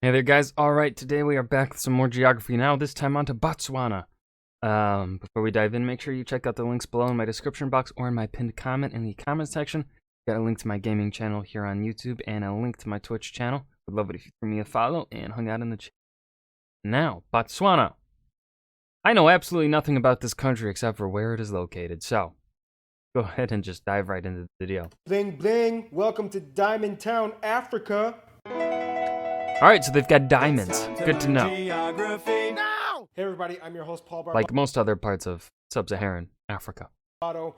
Hey there, guys. All right, today we are back with some more geography now, this time on to Botswana. Before we dive in, make sure you check out the links below in my description box or in my pinned comment in the comment section. Got a link to my gaming channel here on YouTube and a link to my Twitch channel. Would love it if you threw me a follow and hung out in the chat. Now, Botswana. I know absolutely nothing about this country except for where it is located, so go ahead and just dive right into the video. Bling bling, welcome to Diamond Town, Africa. Alright, so they've got diamonds. Good to know. Hey everybody, I'm your host Paul Barbato. Like most other parts of sub-Saharan Africa.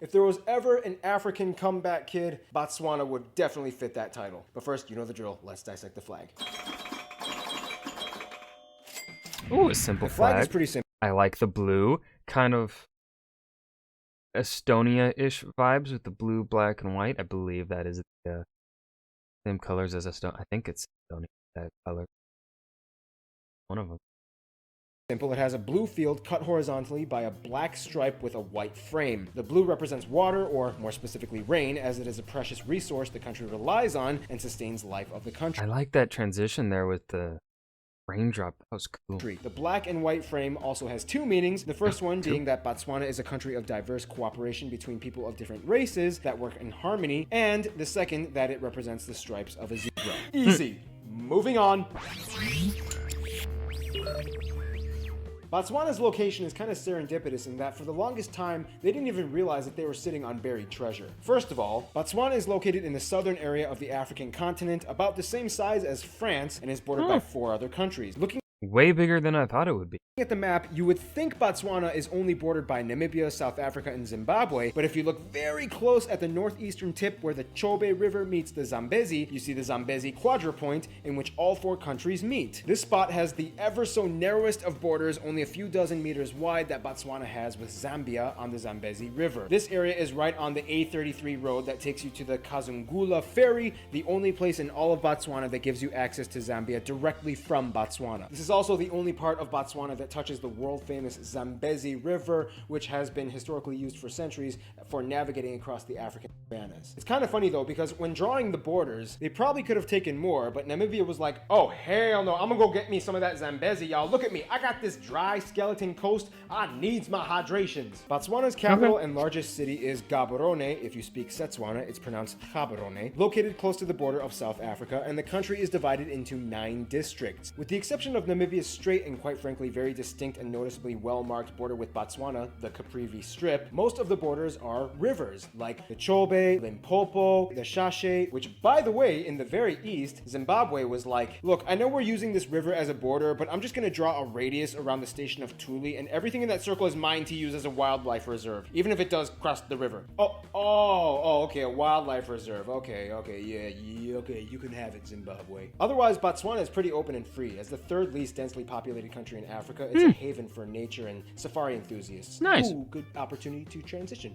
If there was ever an African comeback kid, Botswana would definitely fit that title. But first, you know the drill, let's dissect the flag. Ooh, a simple The flag flag. is pretty simple. I like the blue, kind of Estonia-ish vibes with the blue, black, and white. I believe that is the same colors as Estonia. I think it's Estonia, that color. One of them. It has a blue field cut horizontally by a black stripe with a white frame. The blue represents water, or more specifically rain, as it is a precious resource the country relies on and sustains life of the country. I like that transition there with the raindrop. That was cool. The black and white frame also has two meanings. The first one being that Botswana is a country of diverse cooperation between people of different races that work in harmony, and the second that it represents the stripes of a zebra. Easy. Moving on. Botswana's location is kind of serendipitous in that for the longest time, they didn't even realize that they were sitting on buried treasure. First of all, Botswana is located in the southern area of the African continent, about the same size as France, and is bordered by 4 other countries. Looking Way bigger than I thought it would be. at the map, you would think Botswana is only bordered by Namibia, South Africa, and Zimbabwe, but if you look very close at the northeastern tip where the Chobe River meets the Zambezi, you see the Zambezi quadrupoint in which all 4 countries meet. This spot has the ever so narrowest of borders, only a few dozen meters wide, that Botswana has with Zambia on the Zambezi River. This area is right on the A33 road that takes you to the Kazungula Ferry, the only place in all of Botswana that gives you access to Zambia directly from Botswana. This is also the only part of Botswana that touches the world-famous Zambezi River, which has been historically used for centuries for navigating across the African savannas. It's kind of funny though, because when drawing the borders, they probably could have taken more, but Namibia was like, oh hell no, I'm gonna go get me some of that Zambezi, y'all. Look at me, I got this dry skeleton coast, I needs my hydrations. Botswana's capital and largest city is Gaborone. If you speak Setswana, it's pronounced Gaborone, located close to the border of South Africa, and the country is divided into 9 districts. With the exception of Namibia's straight and quite frankly very distinct and noticeably well-marked border with Botswana, the Caprivi Strip, most of the borders are rivers, like the Chobe, Limpopo, the Shashe, which, by the way, in the very east, Zimbabwe was like, look, I know we're using this river as a border, but I'm just gonna draw a radius around the station of Tuli, and everything in that circle is mine to use as a wildlife reserve, even if it does cross the river. Okay, a wildlife reserve. Okay, you can have it, Zimbabwe. Otherwise, Botswana is pretty open and free. As the 3rd least densely populated country in Africa, it's a haven for nature and safari enthusiasts. Nice. Ooh, good opportunity to transition.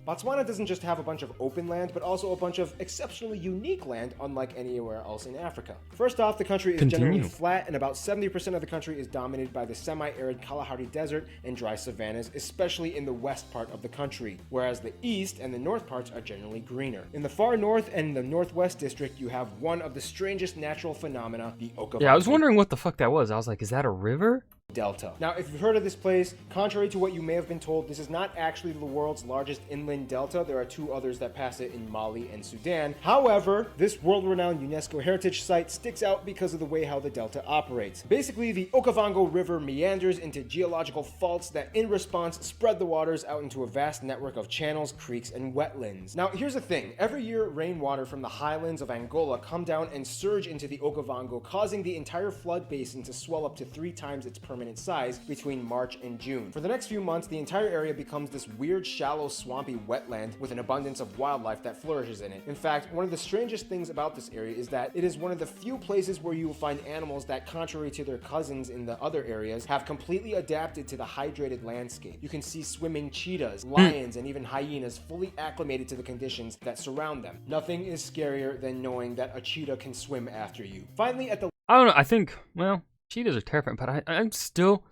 Botswana doesn't just have a bunch of open land, but also a bunch of exceptionally unique land, unlike anywhere else in Africa. First off, the country is generally flat, and about 70% of the country is dominated by the semi-arid Kalahari Desert and dry savannas, especially in the west part of the country, whereas the east and the north parts are generally greener. In the far north and the northwest district, you have one of the strangest natural phenomena, the Okavango. Yeah, I was wondering what the fuck that was. I was like, is that a river? Delta. Now, if you've heard of this place, contrary to what you may have been told, this is not actually the world's largest inland delta. There are 2 others that pass it in Mali and Sudan. However, this world-renowned UNESCO heritage site sticks out because of the way how the delta operates. Basically, the Okavango River meanders into geological faults that, in response, spread the waters out into a vast network of channels, creeks, and wetlands. Now, here's the thing. Every year, rainwater from the highlands of Angola come down and surge into the Okavango, causing the entire flood basin to swell up to 3 times its permanent size between March and June. For the next few months, the entire area becomes this weird, shallow, swampy wetland with an abundance of wildlife that flourishes in it. In fact, one of the strangest things about this area is that it is one of the few places where you will find animals that, contrary to their cousins in the other areas, have completely adapted to the hydrated landscape. You can see swimming cheetahs, lions, and even hyenas fully acclimated to the conditions that surround them. Nothing is scarier than knowing that a cheetah can swim after you. Finally, at the I don't know. I think, well, cheetahs are terrifying, but I'm still...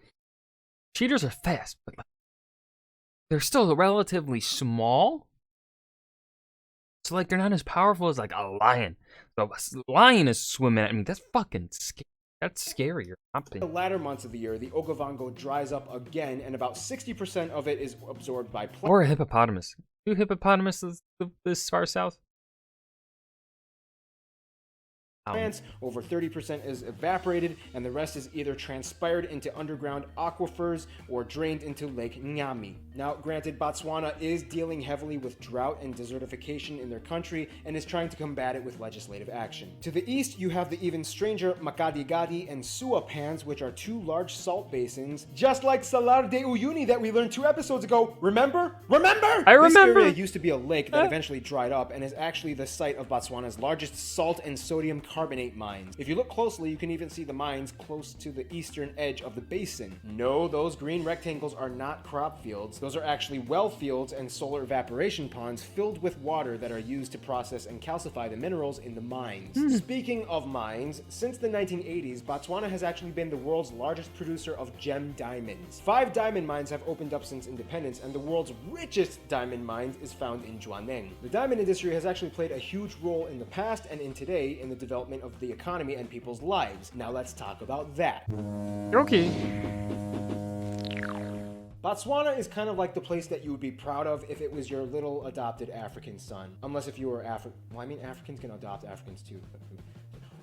Cheetahs are fast, but they're still relatively small. So, like, they're not as powerful as, like, a lion. The lion is swimming at me. That's fucking scary. That's scary. The latter months of the year, the Okavango dries up again, and about 60% of it is absorbed by plants. Or a hippopotamus. Do hippopotamuses live this far south? Over 30% is evaporated, and the rest is either transpired into underground aquifers or drained into Lake Nyami. Now, granted, Botswana is dealing heavily with drought and desertification in their country and is trying to combat it with legislative action. To the east, you have the even stranger Makati-Gadi and Suapans, which are two large salt basins, just like Salar de Uyuni that we learned 2 episodes ago. Remember? I remember! This area used to be a lake that eventually dried up and is actually the site of Botswana's largest salt and sodium carbonate mines. If you look closely, you can even see the mines close to the eastern edge of the basin. No, those green rectangles are not crop fields. Those are actually well fields and solar evaporation ponds filled with water that are used to process and calcify the minerals in the mines. Speaking of mines, since the 1980s, Botswana has actually been the world's largest producer of gem diamonds. 5 diamond mines have opened up since independence, and the world's richest diamond mine is found in Jwaneng. The diamond industry has actually played a huge role in the past and in today in the development of the economy and people's lives. Now let's talk about that. Okay. Botswana is kind of like the place that you would be proud of if it was your little adopted African son. Unless if you were Africans can adopt Africans too.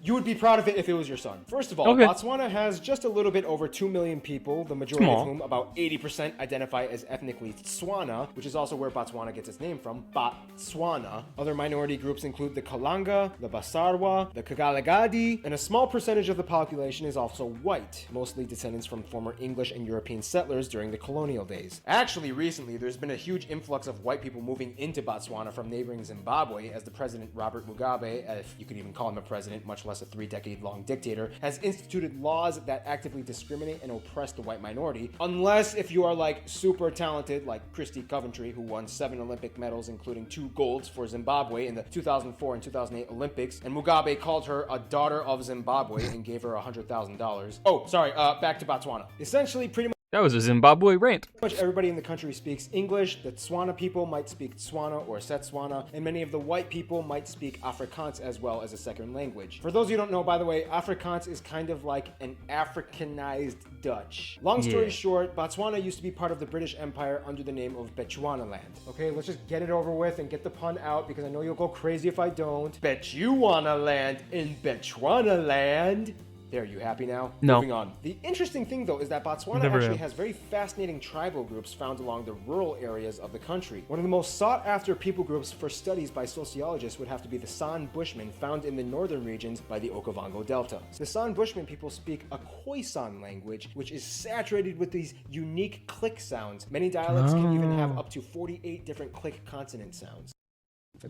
You would be proud of it if it was your son. First of all, Botswana has just a little bit over 2 million people, the majority of whom, about 80%, identify as ethnically Tswana, which is also where Botswana gets its name from, Botswana. Other minority groups include the Kalanga, the Basarwa, the Kgalagadi, and a small percentage of the population is also white, mostly descendants from former English and European settlers during the colonial days. Actually, recently, there's been a huge influx of white people moving into Botswana from neighboring Zimbabwe, as the president Robert Mugabe, if you could even call him a president, much less a 3-decade-long dictator, has instituted laws that actively discriminate and oppress the white minority, unless if you are like super talented, like Christy Coventry, who won 7 Olympic medals, including 2 golds for Zimbabwe in the 2004 and 2008 Olympics, and Mugabe called her a daughter of Zimbabwe and gave her $100,000. Oh, sorry, back to Botswana. Essentially, pretty much That was a Zimbabwe rant. everybody in the country speaks English. The Tswana people might speak Tswana or Setswana, and many of the white people might speak Afrikaans as well as a second language. For those of you who don't know, by the way, Afrikaans is kind of like an Africanized Dutch. Long story short, Botswana used to be part of the British Empire under the name of Bechuanaland. Okay, let's just get it over with and get the pun out because I know you'll go crazy if I don't. Bechuanaland in Bechuanaland. There, you happy now? No. Moving on. The interesting thing, though, is that Botswana actually has very fascinating tribal groups found along the rural areas of the country. One of the most sought-after people groups for studies by sociologists would have to be the San Bushmen, found in the northern regions by the Okavango Delta. The San Bushmen people speak a Khoisan language, which is saturated with these unique click sounds. Many dialects can even have up to 48 different click consonant sounds. The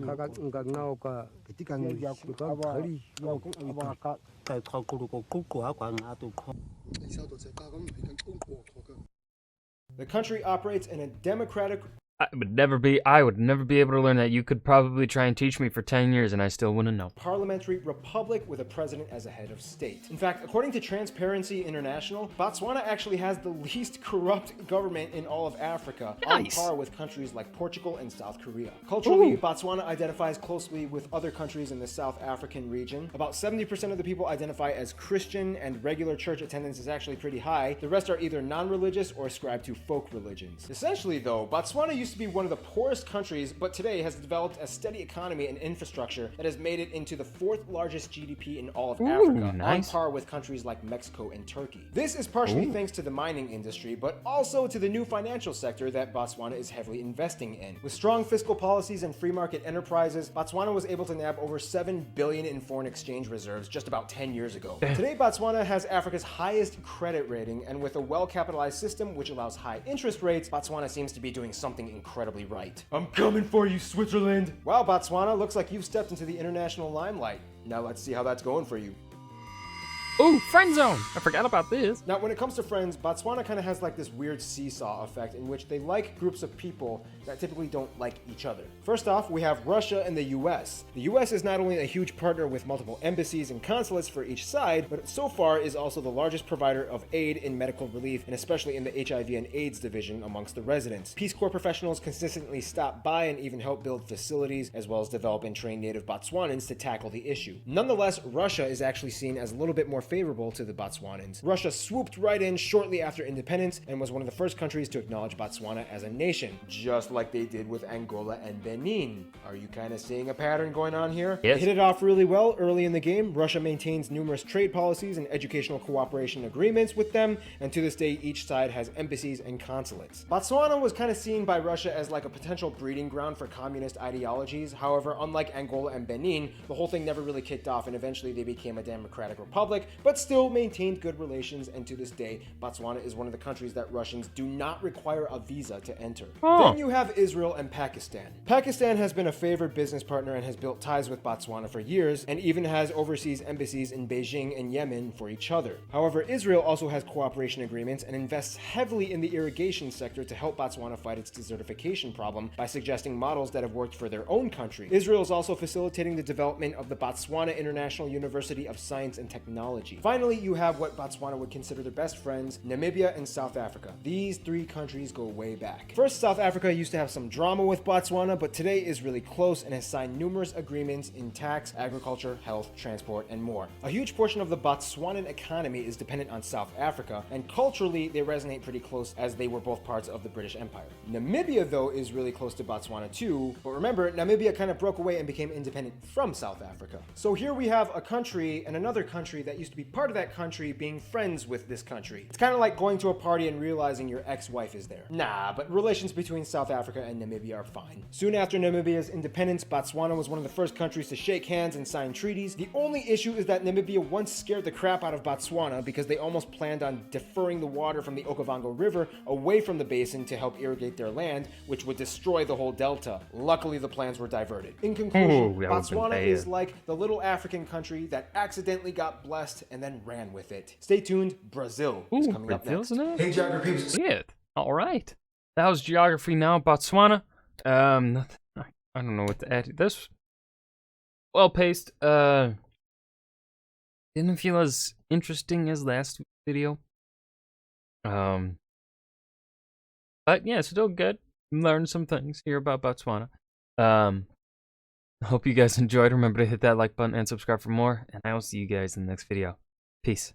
country operates in a democratic... I would never be able to learn that. You could probably try and teach me for 10 years and I still wouldn't know. Parliamentary republic with a president as a head of state. In fact, according to Transparency International, Botswana actually has the least corrupt government in all of Africa, on par with countries like Portugal and South Korea. Culturally, Botswana identifies closely with other countries in the South African region. About 70% of the people identify as Christian, and regular church attendance is actually pretty high. The rest are either non-religious or ascribe to folk religions. Essentially, though, Botswana used to be one of the poorest countries, but today has developed a steady economy and infrastructure that has made it into the 4th largest GDP in all of Africa, on par with countries like Mexico and Turkey. This is partially thanks to the mining industry, but also to the new financial sector that Botswana is heavily investing in. With strong fiscal policies and free market enterprises, Botswana was able to nab over $7 billion in foreign exchange reserves just about 10 years ago. Today, Botswana has Africa's highest credit rating, and with a well-capitalized system which allows high interest rates, Botswana seems to be doing something incredibly right. I'm coming for you, Switzerland! Wow, Botswana, looks like you've stepped into the international limelight. Now let's see how that's going for you. Ooh, friend zone! I forgot about this. Now, when it comes to friends, Botswana kind of has like this weird seesaw effect in which they like groups of people that typically don't like each other. First off, we have Russia and the US. The US is not only a huge partner with multiple embassies and consulates for each side, but so far is also the largest provider of aid in medical relief, and especially in the HIV and AIDS division amongst the residents. Peace Corps professionals consistently stop by and even help build facilities, as well as develop and train native Botswanans to tackle the issue. Nonetheless, Russia is actually seen as a little bit more favorable to the Botswanans. Russia swooped right in shortly after independence and was one of the first countries to acknowledge Botswana as a nation, just like they did with Angola and Benin. Are you kind of seeing a pattern going on here? Yes. They hit it off really well early in the game. Russia maintains numerous trade policies and educational cooperation agreements with them, and to this day each side has embassies and consulates. Botswana was kind of seen by Russia as like a potential breeding ground for communist ideologies. However, unlike Angola and Benin, the whole thing never really kicked off, and eventually they became a democratic republic, but still maintained good relations, and to this day, Botswana is one of the countries that Russians do not require a visa to enter. Then you have Israel and Pakistan. Pakistan has been a favored business partner and has built ties with Botswana for years, and even has overseas embassies in Beijing and Yemen for each other. However, Israel also has cooperation agreements and invests heavily in the irrigation sector to help Botswana fight its desertification problem by suggesting models that have worked for their own country. Israel is also facilitating the development of the Botswana International University of Science and Technology. Finally, you have what Botswana would consider their best friends, Namibia and South Africa. These three countries go way back. First, South Africa used to have some drama with Botswana, but today is really close and has signed numerous agreements in tax, agriculture, health, transport, and more. A huge portion of the Botswanan economy is dependent on South Africa, and culturally they resonate pretty close as they were both parts of the British Empire. Namibia, though, is really close to Botswana too, but remember, Namibia kind of broke away and became independent from South Africa. So here we have a country and another country that used to be part of that country being friends with this country. It's kind of like going to a party and realizing your ex-wife is there. Nah, but relations between South Africa and Namibia are fine. Soon after Namibia's independence, Botswana was one of the first countries to shake hands and sign treaties. The only issue is that Namibia once scared the crap out of Botswana because they almost planned on deferring the water from the Okavango River away from the basin to help irrigate their land, which would destroy the whole delta. Luckily, the plans were diverted. In conclusion, Botswana is like the little African country that accidentally got blessed and then ran with it. Stay tuned, Brazil is coming up next. Hey, Geography peeps. Shit. All right. That was Geography Now, Botswana. I don't know what to add. This well-paced. Didn't feel as interesting as last video. But yeah, still good. Learned some things here about Botswana. Hope you guys enjoyed. Remember to hit that like button and subscribe for more, and I will see you guys in the next video. Peace.